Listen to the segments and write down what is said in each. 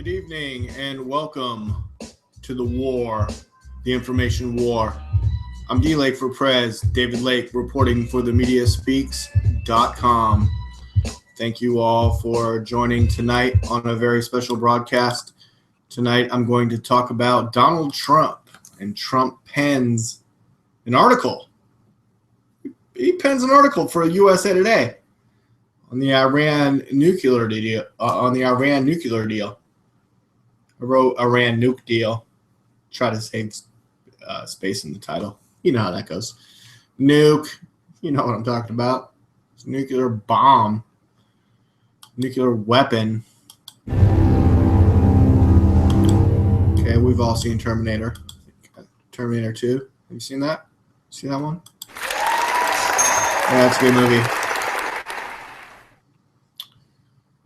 Good evening and welcome to the war, the information war. I'm DLAKE for PREZ, David Lake reporting for the MediaSpeaks.com. Thank you all for joining tonight on a very special broadcast. Tonight I'm going to talk about Donald Trump, and Trump pens an article. He pens an article for USA Today on the Iran nuclear deal. I wrote Iran nuke deal. Try to save space in the title. You know how that goes. Nuke. You know what I'm talking about. It's a nuclear bomb. Nuclear weapon. Okay, we've all seen Terminator. Terminator 2. Have you seen that? See that one? Yeah, that's a good movie.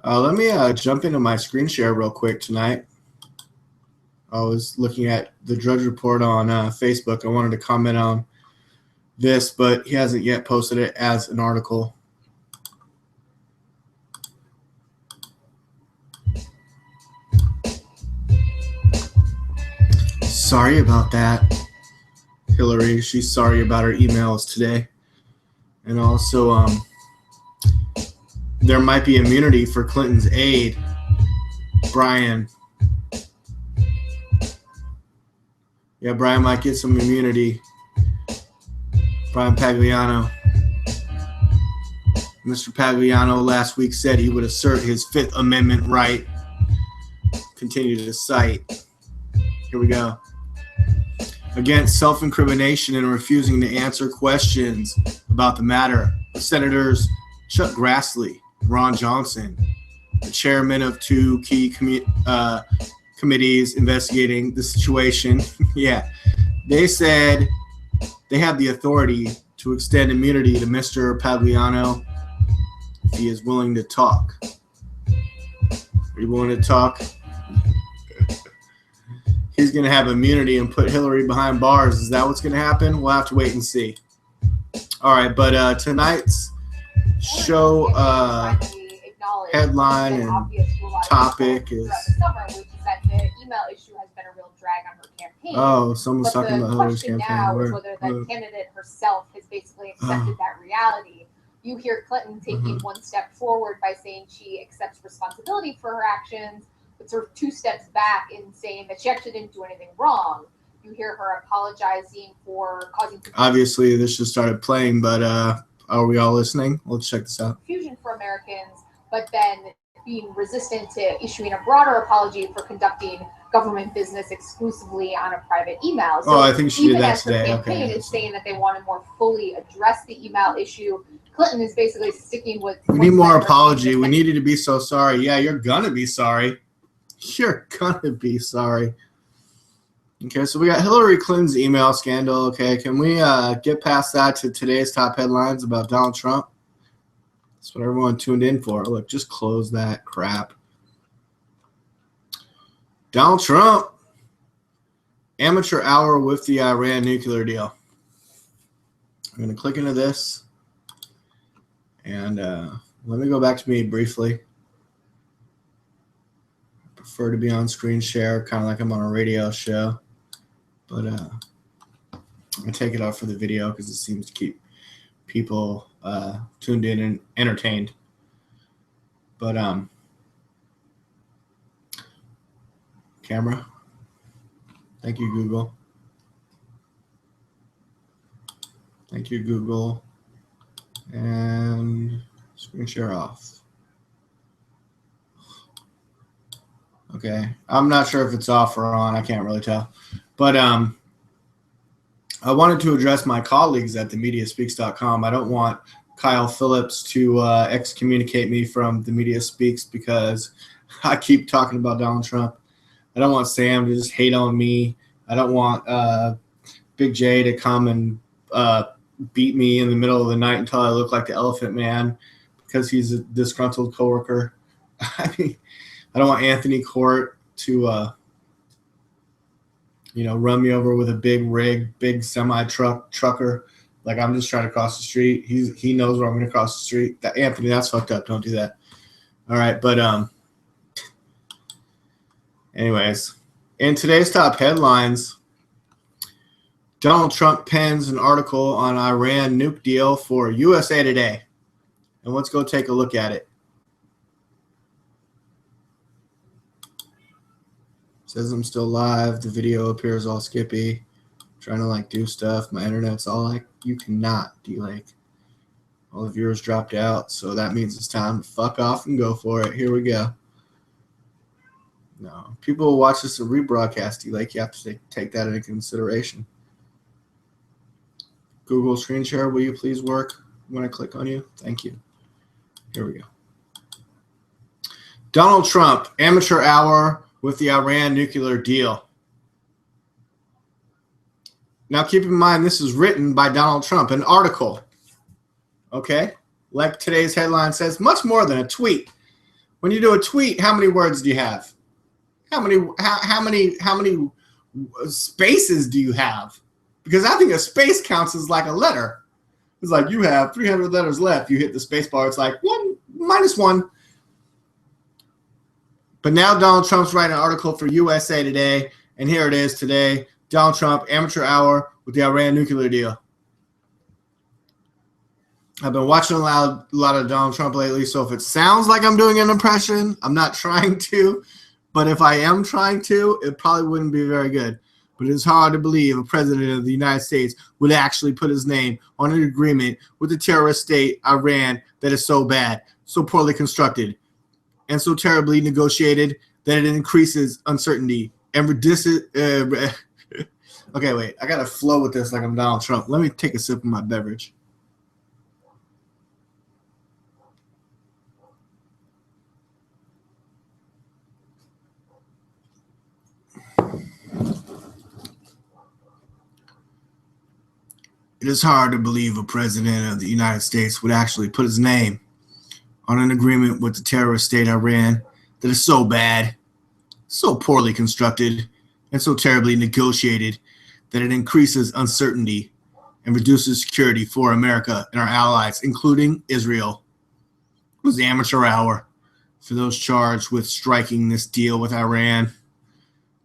Let me jump into my screen share real quick tonight. I was looking at the Drudge Report on Facebook. I wanted to comment on this, but he hasn't yet posted it as an article. Sorry about that, Hillary. She's sorry about her emails today. And also, there might be immunity for Clinton's aide, Brian. Yeah, Brian might get some immunity. Brian Pagliano. Mr. Pagliano last week said he would assert his Fifth Amendment right. Continue to cite. Here we go. Against self-incrimination and refusing to answer questions about the matter, the Senators Chuck Grassley, Ron Johnson, the chairman of two key committees investigating the situation, they said they have the authority to extend immunity to Mr. Pagliano if he is willing to talk. Are you willing to talk? He's going to have immunity and put Hillary behind bars. Is that what's going to happen? We'll have to wait and see. All right, but tonight's show headline and topic is... The email issue has been a real drag on her campaign. Oh, someone's talking about Hillary's campaign. The question now is whether the candidate herself has basically accepted that reality. You hear Clinton taking one step forward by saying she accepts responsibility for her actions, but sort of two steps back in saying that she actually didn't do anything wrong. You hear her apologizing for causing obviously this just started playing, but are we all listening? Let's check this out. Confusion for Americans, but then being resistant to issuing a broader apology for conducting government business exclusively on a private email. So I think she did that today. Even as the campaign is saying that they want to more fully address the email issue, Clinton is basically sticking with... We need more apology. We needed to be so sorry. Yeah, you're going to be sorry. You're going to be sorry. Okay, so we got Hillary Clinton's email scandal. Okay, can we get past that to today's top headlines about Donald Trump? That's what everyone tuned in for. Look, just close that crap. Donald Trump, amateur hour with the Iran nuclear deal. I'm going to click into this. And let me go back to me briefly. I prefer to be on screen share, kind of like I'm on a radio show. But I'm going to take it off for the video because it seems to keep people tuned in and entertained. But camera. Thank you, Google. Thank you, Google. And screen share off. Okay, I'm not sure if it's off or on. I can't really tell. But I wanted to address my colleagues at themediaspeaks.com. I don't want Kyle Phillips to excommunicate me from the Media Speaks because I keep talking about Donald Trump. I don't want Sam to just hate on me. I don't want Big J to come and beat me in the middle of the night until I look like the Elephant Man because he's a disgruntled coworker. I mean, I don't want Anthony Court to run me over with a big rig, big trucker. Like I'm just trying to cross the street. He knows where I'm going to cross the street. Anthony, that's fucked up. Don't do that. All right, but Anyways, in today's top headlines, Donald Trump pens an article on Iran nuke deal for USA Today. And let's go take a look at it. Says I'm still live. The video appears all skippy. Trying to like do stuff. My internet's all like, you cannot, DLAKE. All the viewers dropped out, so that means it's time to fuck off and go for it. Here we go. No, people will watch this a rebroadcast, DLAKE. You have to take that into consideration. Google screen share, will you please work when I click on you? Thank you. Here we go. Donald Trump, amateur hour with the Iran nuclear deal. Now keep in mind, this is written by Donald Trump, an article. Okay? Like today's headline says, much more than a tweet. When you do a tweet, how many words do you have? How many spaces do you have? Because I think a space counts as like a letter. It's like you have 300 letters left. You hit the space bar. It's like -1. But now Donald Trump's writing an article for USA Today. And here it is today. Donald Trump, amateur hour with the Iran nuclear deal. I've been watching a lot of Donald Trump lately. So if it sounds like I'm doing an impression, I'm not trying to. But if I am trying to, it probably wouldn't be very good. But it's hard to believe a president of the United States would actually put his name on an agreement with the terrorist state, Iran, that is so bad, so poorly constructed, and so terribly negotiated that it increases uncertainty and reduces. Okay, wait. I got to flow with this like I'm Donald Trump. Let me take a sip of my beverage. It is hard to believe a president of the United States would actually put his name on an agreement with the terrorist state Iran that is so bad, so poorly constructed, and so terribly negotiated that it increases uncertainty and reduces security for America and our allies, including Israel. It was the amateur hour for those charged with striking this deal with Iran,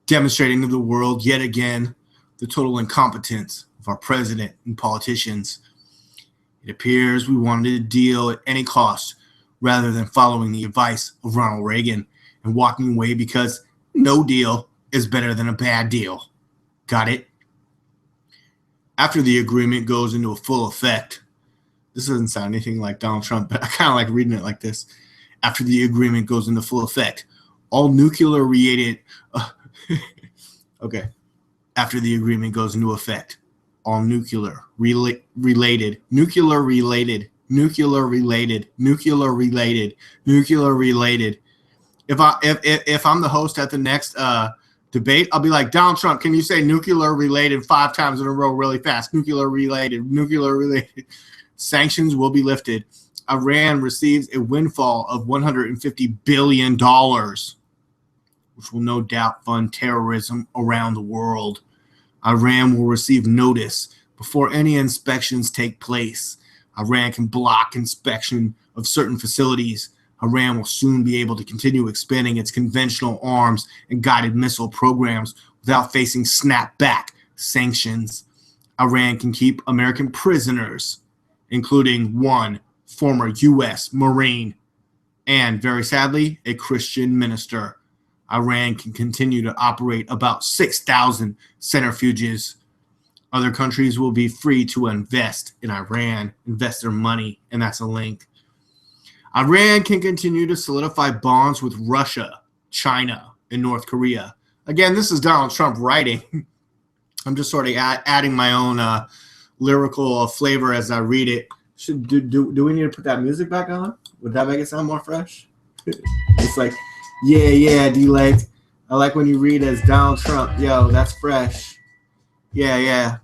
demonstrating to the world yet again the total incompetence of our president and politicians. It appears we wanted a deal at any cost rather than following the advice of Ronald Reagan and walking away because no deal is better than a bad deal. Got it? After the agreement goes into a full effect, this doesn't sound anything like Donald Trump, but I kind of like reading it like this. After the agreement goes into full effect, all nuclear-related After the agreement goes into effect, all nuclear-related. If I'm the host at the next debate, I'll be like, Donald Trump, can you say nuclear-related 5 times in a row really fast? Nuclear-related. Sanctions will be lifted. Iran receives a windfall of $150 billion, which will no doubt fund terrorism around the world. Iran will receive notice before any inspections take place. Iran can block inspection of certain facilities. Iran will soon be able to continue expanding its conventional arms and guided missile programs without facing snapback sanctions. Iran can keep American prisoners, including one former U.S. Marine and, very sadly, a Christian minister. Iran can continue to operate about 6,000 centrifuges. Other countries will be free to invest in Iran, invest their money, and that's a link. Iran can continue to solidify bonds with Russia, China, and North Korea. Again, this is Donald Trump writing. I'm just sort of adding my own lyrical flavor as I read it. Do we need to put that music back on? Would that make it sound more fresh? It's like, yeah, DLAKE. I like when you read as Donald Trump. Yo, that's fresh. Yeah.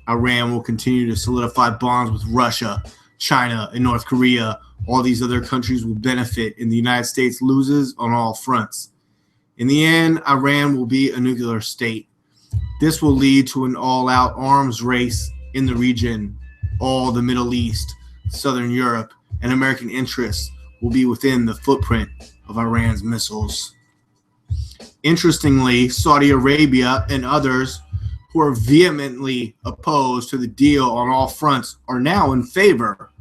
Iran will continue to solidify bonds with Russia, China, and North Korea. All these other countries will benefit, and the United States loses on all fronts. In the end, Iran will be a nuclear state. This will lead to an all-out arms race in the region. All the Middle East, Southern Europe, and American interests will be within the footprint of Iran's missiles. Interestingly, Saudi Arabia and others who are vehemently opposed to the deal on all fronts are now in favor.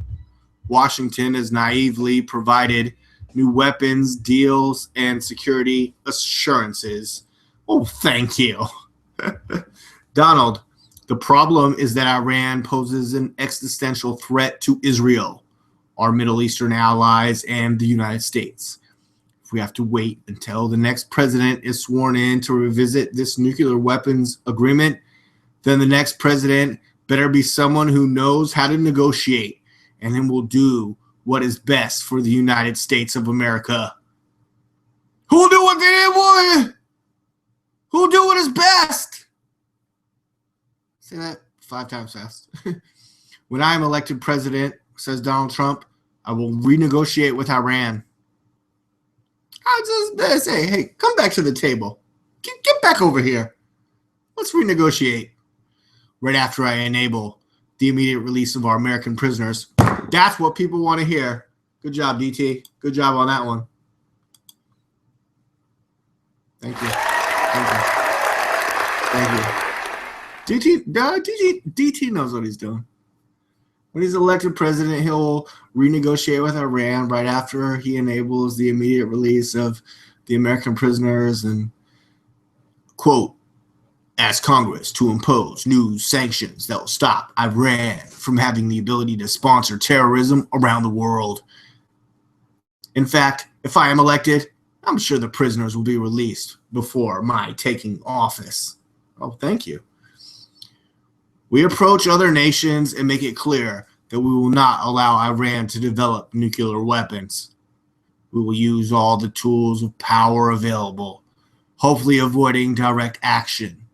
Washington has naively provided new weapons, deals, and security assurances. Oh, thank you. Donald, the problem is that Iran poses an existential threat to Israel, our Middle Eastern allies, and the United States. If we have to wait until the next president is sworn in to revisit this nuclear weapons agreement, then the next president better be someone who knows how to negotiate and then will do what is best for the United States of America. Who'll do what they didn't want? Who'll do what is best? Say that 5 times fast. When I am elected president, says Donald Trump, I will renegotiate with Iran. I just say, hey, come back to the table. Get back over here. Let's renegotiate. Right after I enable the immediate release of our American prisoners. That's what people want to hear. Good job, DT. Good job on that one. Thank you. Thank you. DT knows what he's doing. When he's elected president, he'll renegotiate with Iran right after he enables the immediate release of the American prisoners and, quote, ask Congress to impose new sanctions that will stop Iran from having the ability to sponsor terrorism around the world. In fact, if I am elected, I'm sure the prisoners will be released before my taking office. Oh, thank you. We approach other nations and make it clear that we will not allow Iran to develop nuclear weapons. We will use all the tools of power available, hopefully avoiding direct action.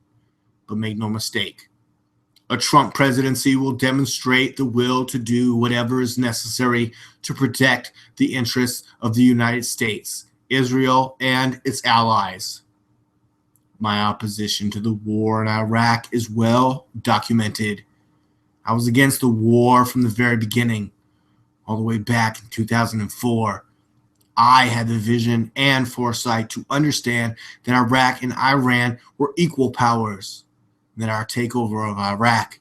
But make no mistake, a Trump presidency will demonstrate the will to do whatever is necessary to protect the interests of the United States, Israel, and its allies. My opposition to the war in Iraq is well documented. I was against the war from the very beginning, all the way back in 2004. I had the vision and foresight to understand that Iraq and Iran were equal powers, and that our takeover of Iraq,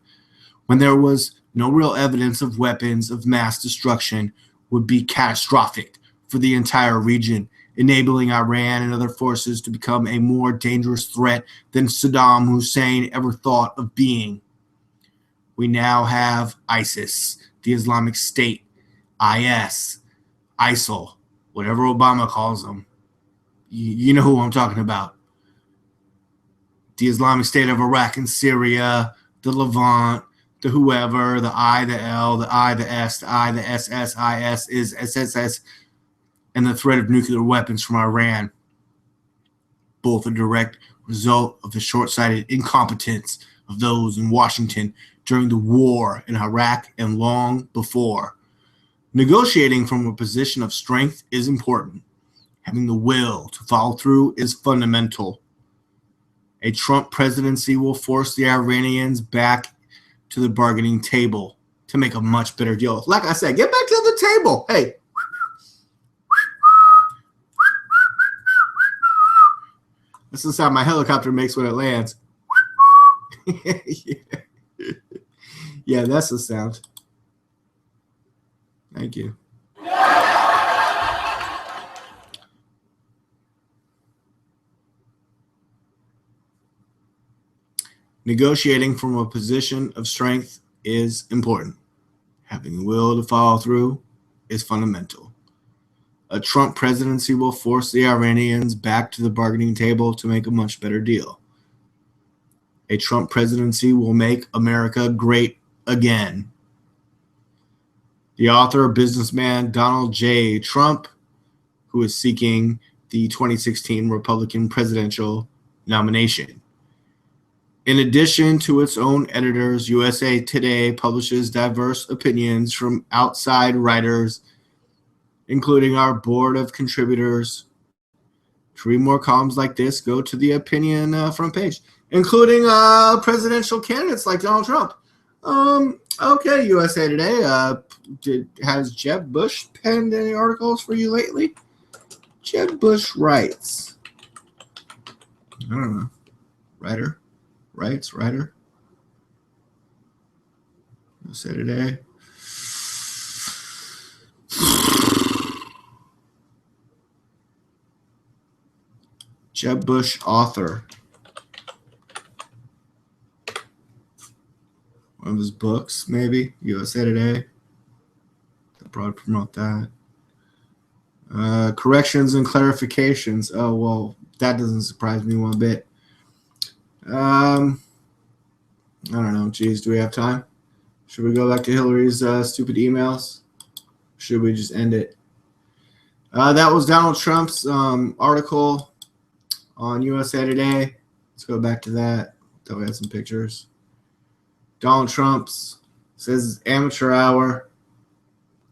when there was no real evidence of weapons of mass destruction, would be catastrophic for the entire region, enabling Iran and other forces to become a more dangerous threat than Saddam Hussein ever thought of being. We now have ISIS, the Islamic State, IS, ISIL, whatever Obama calls them. You know who I'm talking about. The Islamic State of Iraq and Syria, the Levant, the whoever, the I, the L, the I, the S, the I, the SS, IS, is SSS, and the threat of nuclear weapons from Iran. Both a direct result of the short-sighted incompetence of those in Washington during the war in Iraq and long before. Negotiating from a position of strength is important. Having the will to follow through is fundamental. A Trump presidency will force the Iranians back to the bargaining table to make a much better deal. Like I said, get back to the table. Hey. That's the sound my helicopter makes when it lands. Yeah, that's the sound. Thank you. Negotiating from a position of strength is important. Having the will to follow through is fundamental. A Trump presidency will force the Iranians back to the bargaining table to make a much better deal. A Trump presidency will make America great again. The author, businessman Donald J. Trump, who is seeking the 2016 Republican presidential nomination. In addition to its own editors, USA Today publishes diverse opinions from outside writers, including our board of contributors. To read more columns like this, go to the opinion front page, including presidential candidates like Donald Trump. Okay, USA Today. Has Jeb Bush penned any articles for you lately? Jeb Bush writes. I don't know. Writer. USA Today. Jeb Bush author. One of his books, maybe. USA Today. They'll probably promote that. Corrections and clarifications. Oh, well, that doesn't surprise me one bit. I don't know. Geez, do we have time? Should we go back to Hillary's stupid emails? Should we just end it? That was Donald Trump's article on USA Today. Let's go back to that. Thought we had some pictures. Donald Trump's says amateur hour.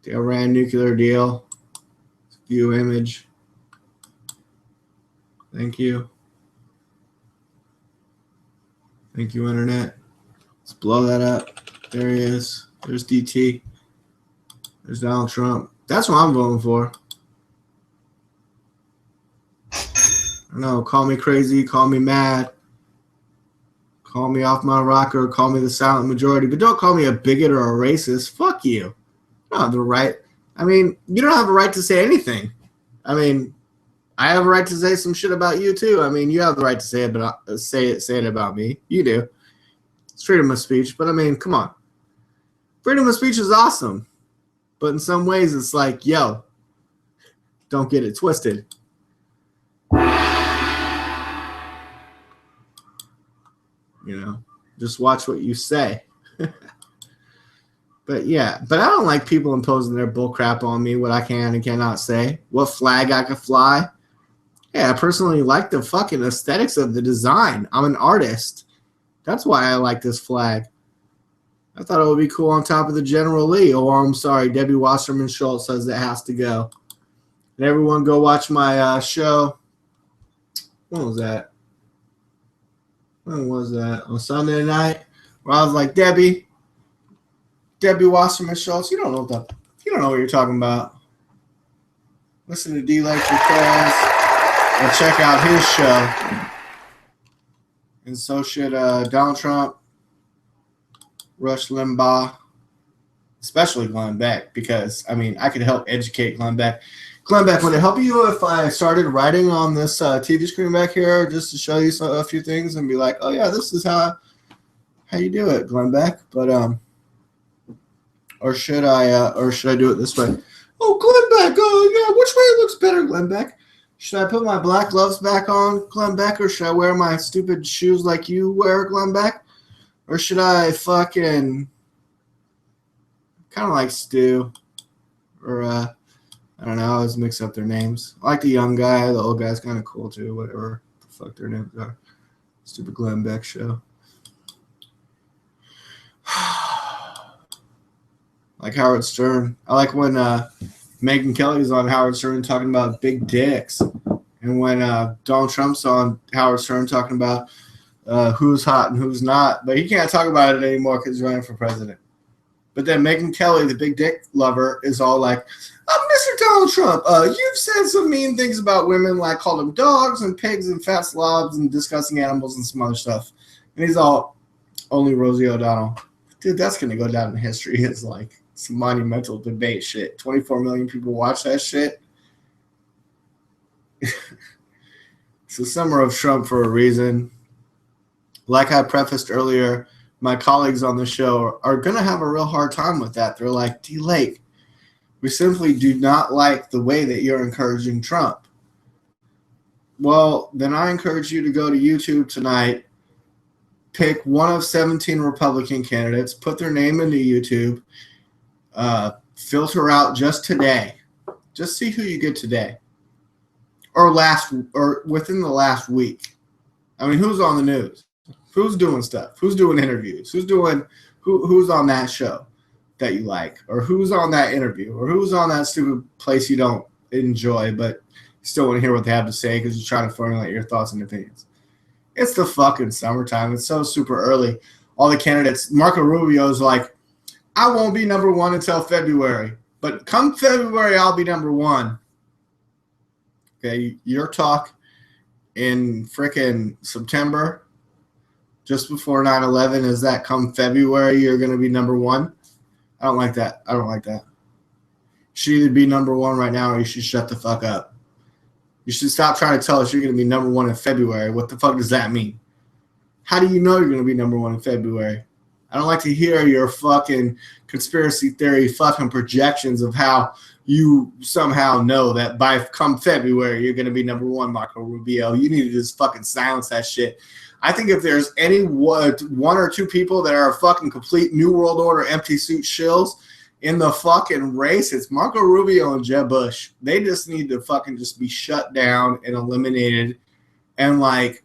The Iran nuclear deal. View image. Thank you. Thank you, Internet. Let's blow that up. There he is. There's DT. There's Donald Trump. That's what I'm voting for. I know. Call me crazy. Call me mad. Call me off my rocker. Call me the silent majority. But don't call me a bigot or a racist. Fuck you. You don't have the right. I mean, you don't have a right to say anything. I mean, I have a right to say some shit about you too. I mean, you have the right to say it, but say it about me. You do. It's freedom of speech. But I mean, come on. Freedom of speech is awesome. But in some ways, it's like, yo, don't get it twisted. You know, just watch what you say. But yeah, but I don't like people imposing their bull crap on me, what I can and cannot say, what flag I can fly. Yeah, I personally like the fucking aesthetics of the design. I'm an artist. That's why I like this flag. I thought it would be cool on top of the General Lee. Oh, I'm sorry. Debbie Wasserman Schultz says it has to go. And everyone go watch my show. When was that? On Sunday night, where I was like, Debbie Wasserman Schultz, you don't know what you're talking about. Listen to DLAKE PREZ and check out his show. And so should Donald Trump, Rush Limbaugh, especially Glenn Beck, because I mean I could help educate Glenn Beck. Glenn Beck, would it help you if I started writing on this TV screen back here just to show you a few things and be like, oh yeah, this is how you do it, Glenn Beck? But or should I do it this way? Oh, Glenn Beck, oh yeah, which way looks better, Glenn Beck? Should I put my black gloves back on, Glenn Beck, or should I wear my stupid shoes like you wear, Glenn Beck? Or should I fucking kind of like Stu? Or I don't know, I always mix up their names. I like the young guy, the old guy's kind of cool too, whatever the fuck their names are. Stupid Glenn Beck show. Like Howard Stern. I like when Megyn Kelly's on Howard Stern talking about big dicks. And when Donald Trump's on Howard Stern talking about who's hot and who's not. But he can't talk about it anymore because he's running for president. But then Megyn Kelly, the big dick lover, is all like, Mr. Donald Trump, you've said some mean things about women, like called them dogs and pigs and fat slobs and disgusting animals and some other stuff. And he's all, only Rosie O'Donnell. Dude, that's going to go down in history. It's like some monumental debate shit. 24 million people watch that shit. It's the summer of Trump for a reason. Like I prefaced earlier, my colleagues on the show are going to have a real hard time with that. They're like, DLAKE, we simply do not like the way that you're encouraging Trump. Well, then I encourage you to go to YouTube tonight, pick one of 17 Republican candidates, put their name into YouTube, filter out just today. Just see who you get today. Or within the last week. I mean, who's on the news? Who's doing stuff? Who's doing interviews? Who's on that show that you like? Or who's on that interview? Or who's on that stupid place you don't enjoy but still want to hear what they have to say because you're trying to formulate your thoughts and opinions? It's the fucking summertime. It's so super early. All the candidates, Marco Rubio's like, I won't be number one until February. But come February, I'll be number one. Okay, your talk. in frickin' September, just before 9/11, is that come February you're going to be number one? I don't like that. I don't like that. You should either be number one right now or you should shut the fuck up. You should stop trying to tell us you're going to be number one in February. What the fuck does that mean? How do you know you're going to be number one in February? I don't like to hear your fucking conspiracy theory fucking projections of how you somehow know that by come February you're going to be number one, Marco Rubio. You need to just fucking silence that shit. I think if there's any one or two people that are fucking complete New World Order empty suit shills in the fucking race, it's Marco Rubio and Jeb Bush. They just need to fucking just be shut down and eliminated. And like,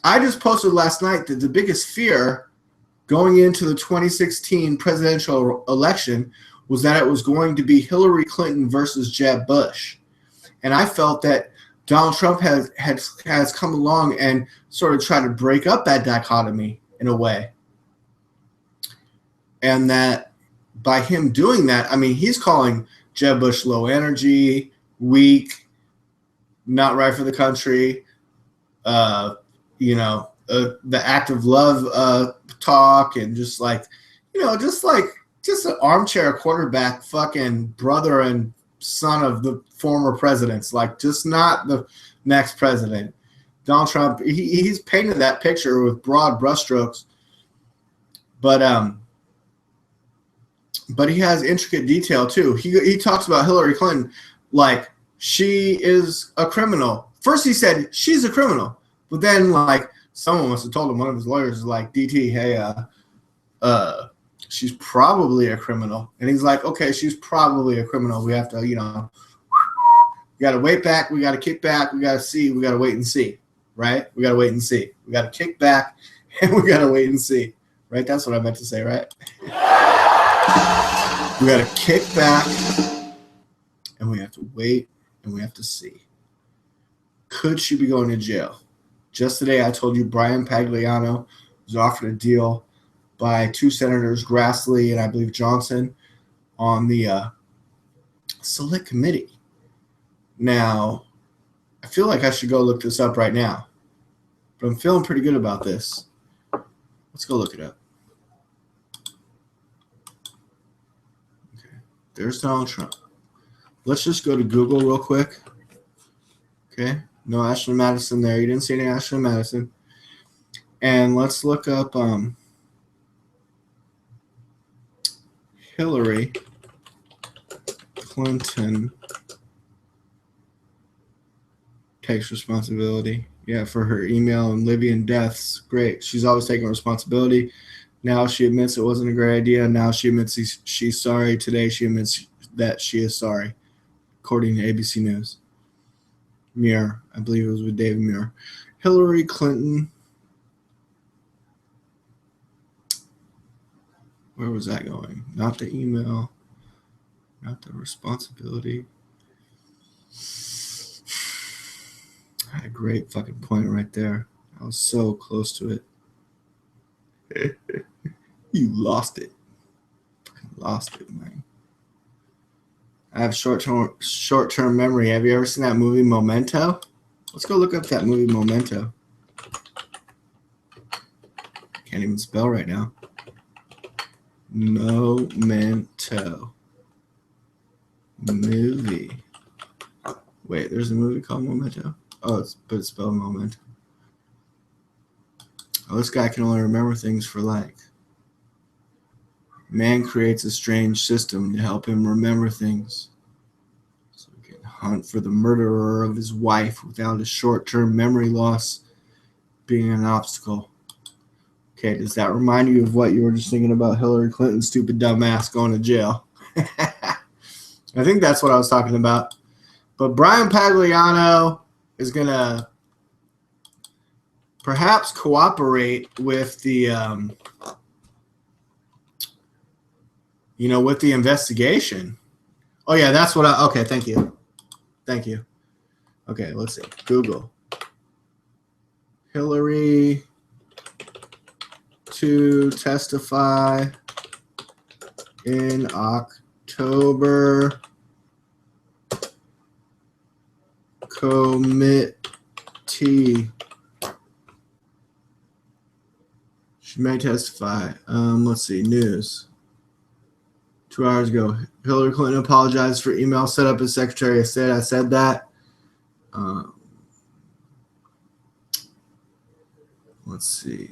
I just posted last night that the biggest fear going into the 2016 presidential election was that it was going to be Hillary Clinton versus Jeb Bush. And I felt that Donald Trump has come along and sort of tried to break up that dichotomy in a way. And that by him doing that, I mean, he's calling Jeb Bush low energy, weak, not right for the country, the act of love talk, and just like an armchair quarterback fucking brother and son of the former presidents, like just not the next president. Donald Trump, he's painted that picture with broad brushstrokes, but he has intricate detail too. He talks about Hillary Clinton like she is a criminal. First he said she's a criminal, but then like someone must have told him, one of his lawyers is like, DT, hey, she's probably a criminal. And he's like, okay, she's probably a criminal. We have to, we got to wait back. We got to kick back. We got to see. We got to wait and see, right? We got to wait and see. We got to kick back and we got to wait and see, right? That's what I meant to say, right? We got to kick back and we have to wait and we have to see. Could she be going to jail? Just today, I told you Brian Pagliano was offered a deal by two senators, Grassley and I believe Johnson, on the select committee. Now, I feel like I should go look this up right now, but I'm feeling pretty good about this. Let's go look it up. Okay, there's Donald Trump. Let's just go to Google real quick. Okay. No Ashley Madison there. You didn't see any Ashley Madison. And let's look up Hillary Clinton takes responsibility. Yeah, for her email and Libyan deaths. Great. She's always taking responsibility. Now she admits it wasn't a great idea. Now she admits she's sorry. Today she admits that she is sorry, according to ABC News. Muir, I believe it was with David Muir. Hillary Clinton. Where was that going? Not the email, not the responsibility. I had a great fucking point right there. I was so close to it. You lost it. Lost it, man. I have short-term memory. Have you ever seen that movie Memento? Let's go look up that movie Memento. Can't even spell right now. Memento. Movie. Wait, there's a movie called Memento? Oh, but it's spelled Memento. Oh, this guy can only remember things for like. Man creates a strange system to help him remember things, so he can hunt for the murderer of his wife without his short-term memory loss being an obstacle. Okay, does that remind you of what you were just thinking about Hillary Clinton's stupid dumbass going to jail? I think that's what I was talking about. But Brian Pagliano is going to perhaps cooperate with the with the investigation. Oh, yeah, that's what okay, thank you. Thank you. Okay, let's see. Google. Hillary to testify in October commitment T. She may testify. Let's see. News. 2 hours ago, Hillary Clinton apologized for email set up as Secretary of State. I said that. Let's see.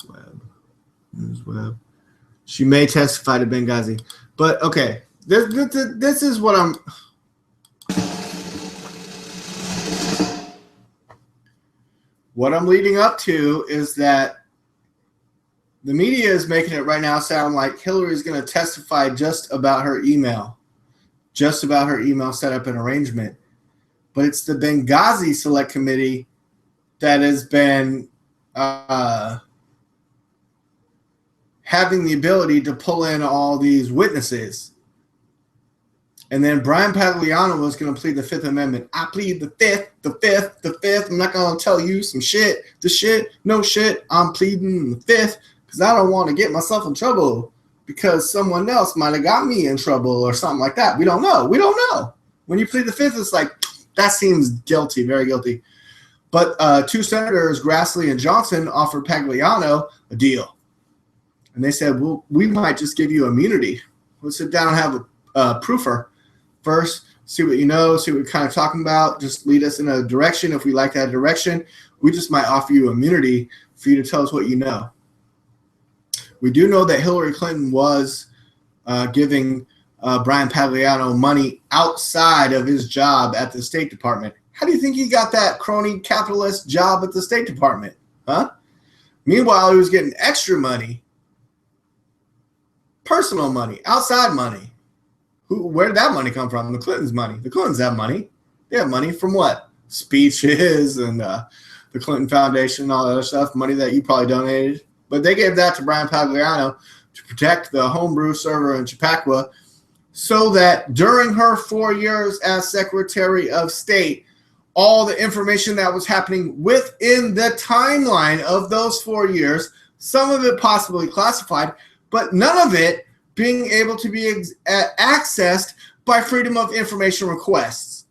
Web. News web. She may testify to Benghazi. But, okay. This is what I'm... What I'm leading up to is that the media is making it right now sound like Hillary's going to testify just about her email setup and arrangement. But it's the Benghazi Select Committee that has been having the ability to pull in all these witnesses. And then Brian Pagliano was going to plead the Fifth Amendment. I plead the fifth. I'm not going to tell you some shit. No shit. I'm pleading the fifth because I don't want to get myself in trouble because someone else might have got me in trouble or something like that. We don't know. When you plead the fifth, it's like, that seems guilty, very guilty. But 2 senators, Grassley and Johnson, offered Pagliano a deal. And they said, well, we might just give you immunity. Let's sit down and have a proofer. First, see what you know, see what you're kind of talking about. Just lead us in a direction. If we like that direction, we just might offer you immunity for you to tell us what you know. We do know that Hillary Clinton was giving Brian Pagliano money outside of his job at the State Department. How do you think he got that crony capitalist job at the State Department? Huh? Meanwhile, he was getting extra money, personal money, outside money. Where did that money come from? The Clintons' money. The Clintons have money. They have money from what? Speeches and the Clinton Foundation and all that other stuff, money that you probably donated. But they gave that to Brian Pagliano to protect the homebrew server in Chappaqua so that during her 4 years as Secretary of State, all the information that was happening within the timeline of those 4 years, some of it possibly classified, but none of it being able to be accessed by Freedom of Information requests.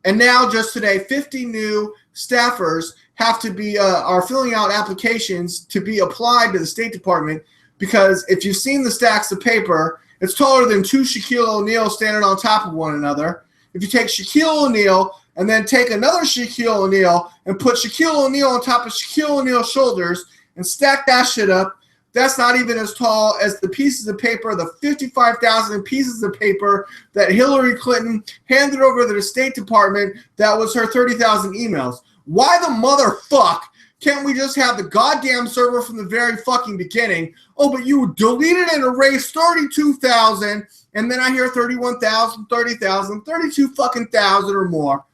And now just today, 50 new staffers have to be are filling out applications to be applied to the State Department because if you've seen the stacks of paper, it's taller than 2 Shaquille O'Neal standing on top of one another. If you take Shaquille O'Neal and then take another Shaquille O'Neal and put Shaquille O'Neal on top of Shaquille O'Neal's shoulders and stack that shit up, that's not even as tall as the pieces of paper, the 55,000 pieces of paper that Hillary Clinton handed over to the State Department that was her 30,000 emails. Why the motherfuck can't we just have the goddamn server from the very fucking beginning? Oh, but you deleted and erased 32,000, and then I hear 31,000, 30,000, 32 fucking thousand or more.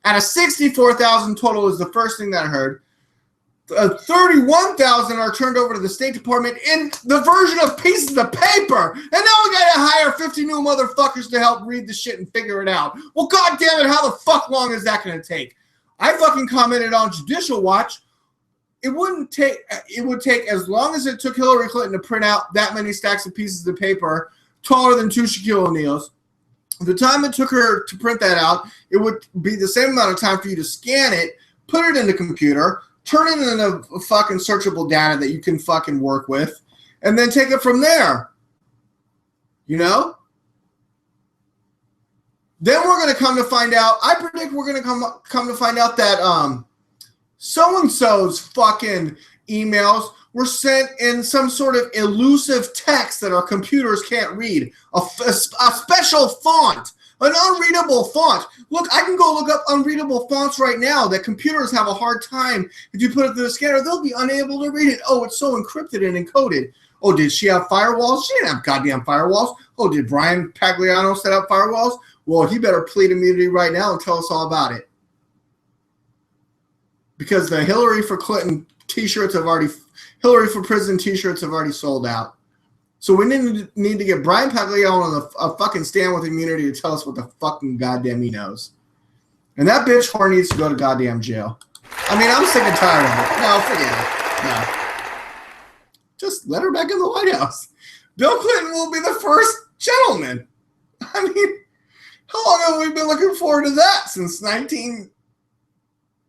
Out of 64,000 total is the first thing that I heard. 31,000 are turned over to the State Department in the version of pieces of paper. And now we got to hire 50 new motherfuckers to help read the shit and figure it out. Well, God damn it, how the fuck long is that going to take? I fucking commented on Judicial Watch. It would take as long as it took Hillary Clinton to print out that many stacks of pieces of paper taller than 2 Shaquille O'Neals. The time it took her to print that out, it would be the same amount of time for you to scan it, put it in the computer, turn it into fucking searchable data that you can fucking work with, and then take it from there. You know? Then we're going to come to find out, I predict we're going to come to find out that so-and-so's fucking emails were sent in some sort of elusive text that our computers can't read. A special font. An unreadable font. Look, I can go look up unreadable fonts right now that computers have a hard time. If you put it through the scanner, they'll be unable to read it. Oh, it's so encrypted and encoded. Oh, did she have firewalls? She didn't have goddamn firewalls. Oh, did Brian Pagliano set up firewalls? Well, he better plead immunity right now and tell us all about it. Because the Hillary for Clinton t-shirts have already, Hillary for prison t-shirts have already sold out. So we need to get Brian Pagliano on a fucking stand with immunity to tell us what the fucking goddamn he knows. And that bitch whore needs to go to goddamn jail. I mean, I'm sick and tired of it. No, forget it. No. Just let her back in the White House. Bill Clinton will be the first gentleman. I mean, how long have we been looking forward to that? Since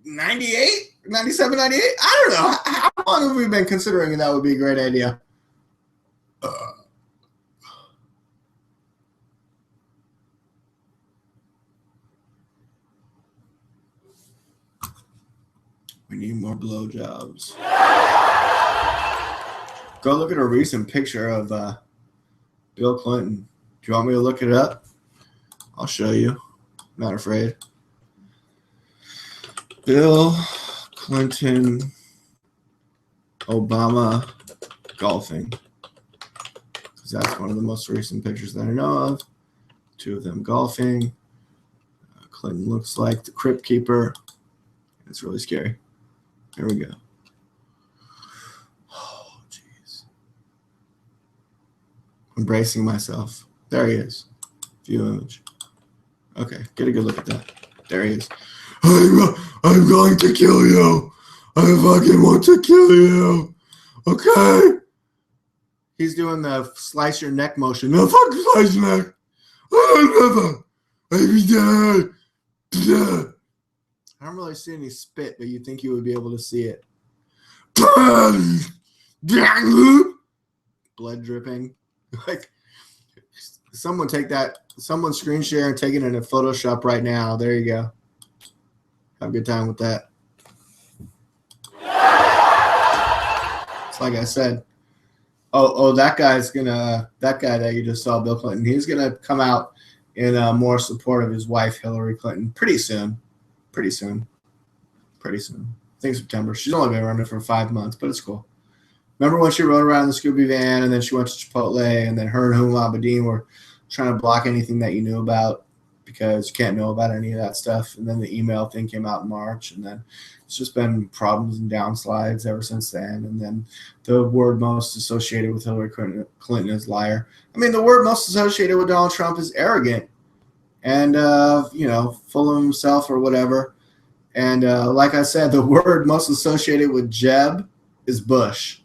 98, 97, 98. I don't know. How long have we been considering that would be a great idea? We need more blowjobs. Go look at a recent picture of Bill Clinton. Do you want me to look it up? I'll show you. Not afraid. Bill Clinton, Obama golfing. Because that's one of the most recent pictures that I know of. Two of them golfing. Clinton looks like the crypt keeper. It's really scary. Here we go. Oh, jeez. I'm bracing myself. There he is. View image. Okay, get a good look at that. There he is. I'm going to kill you. I fucking want to kill you. Okay? He's doing the slice your neck motion. No, fucking slice your neck. I'll be dead. I don't really see any spit, but you think you would be able to see it. Blood dripping. Like, someone take that. Someone screen share and take it into Photoshop right now. There you go. Have a good time with that. It's like I said. Oh, that guy that you just saw, Bill Clinton, he's gonna come out in more support of his wife, Hillary Clinton, pretty soon. I think September. She's only been running for 5 months, but it's cool. Remember when she rode around in the Scooby van and then she went to Chipotle and then her and Huma Abedin were trying to block anything that you knew about because you can't know about any of that stuff. And then the email thing came out in March, and then it's just been problems and downsides ever since then. And then the word most associated with Hillary Clinton is liar. I mean, the word most associated with Donald Trump is arrogant and, full of himself or whatever. And like I said, the word most associated with Jeb is Bush.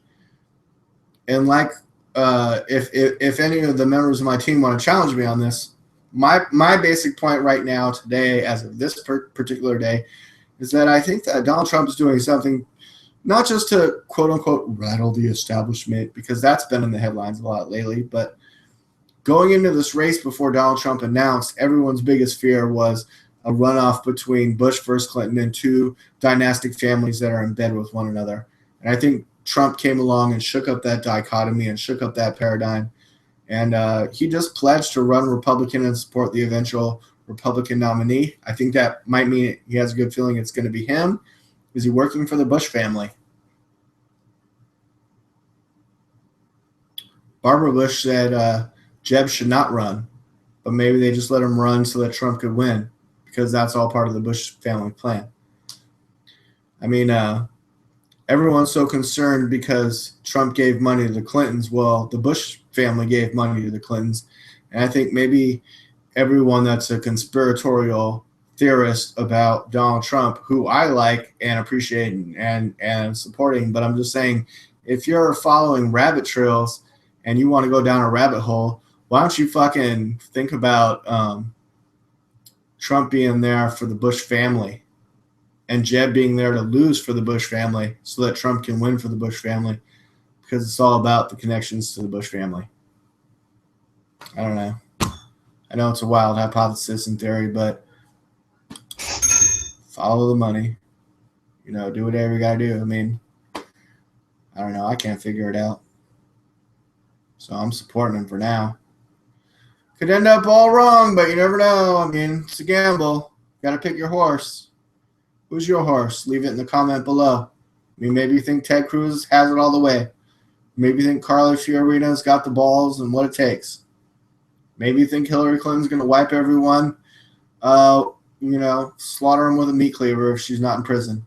And like, if any of the members of my team want to challenge me on this, my basic point right now today, as of this particular day, is that I think that Donald Trump is doing something not just to quote unquote rattle the establishment, because that's been in the headlines a lot lately, but going into this race before Donald Trump announced, everyone's biggest fear was a runoff between Bush versus Clinton and two dynastic families that are in bed with one another. And I think Trump came along and shook up that dichotomy and shook up that paradigm. And he just pledged to run Republican and support the eventual Republican nominee. I think that might mean he has a good feeling it's going to be him. Is he working for the Bush family? Barbara Bush said Jeb should not run, but maybe they just let him run so that Trump could win, because that's all part of the Bush family plan. I mean, everyone's so concerned because Trump gave money to the Clintons. Well, the Bush family gave money to the Clintons. And I think maybe everyone that's a conspiratorial theorist about Donald Trump, who I like and appreciate and supporting, but I'm just saying, if you're following rabbit trails and you want to go down a rabbit hole, why don't you fucking think about Trump being there for the Bush family and Jeb being there to lose for the Bush family so that Trump can win for the Bush family, because it's all about the connections to the Bush family. I don't know. I know it's a wild hypothesis in theory, but follow the money. Do whatever you got to do. I mean, I don't know. I can't figure it out. So I'm supporting him for now. Could end up all wrong, but you never know. I mean, it's a gamble. Got to pick your horse. Who's your horse? Leave it in the comment below. I mean, maybe you think Ted Cruz has it all the way. Maybe you think Carly Fiorina's got the balls and what it takes. Maybe you think Hillary Clinton's going to wipe everyone, slaughter them with a meat cleaver if she's not in prison.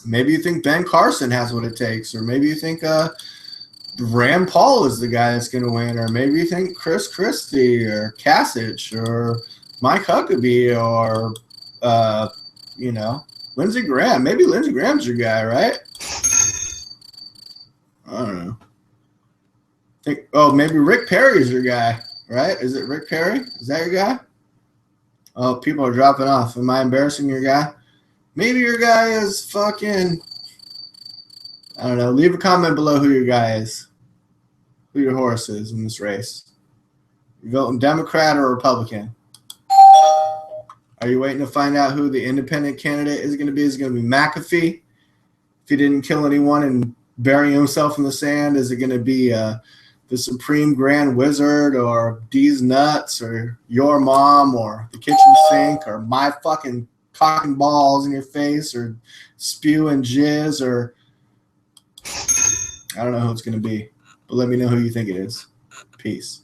Maybe you think Ben Carson has what it takes, or maybe you think Rand Paul is the guy that's going to win, or maybe you think Chris Christie or Kasich or Mike Huckabee or, Lindsey Graham. Maybe Lindsey Graham's your guy, right? I don't know. Maybe Rick Perry's your guy, right? Is it Rick Perry? Is that your guy? Oh, people are dropping off. Am I embarrassing your guy? Maybe your guy is fucking, I don't know. Leave a comment below who your guy is, who your horse is in this race. You voting Democrat or Republican? Are you waiting to find out who the independent candidate is going to be? Is it going to be McAfee? If he didn't kill anyone and bury himself in the sand, is it going to be the Supreme Grand Wizard or D's Nuts or your mom or the kitchen sink or my fucking cock and balls in your face or spew and jizz or I don't know who it's going to be. But let me know who you think it is. Peace.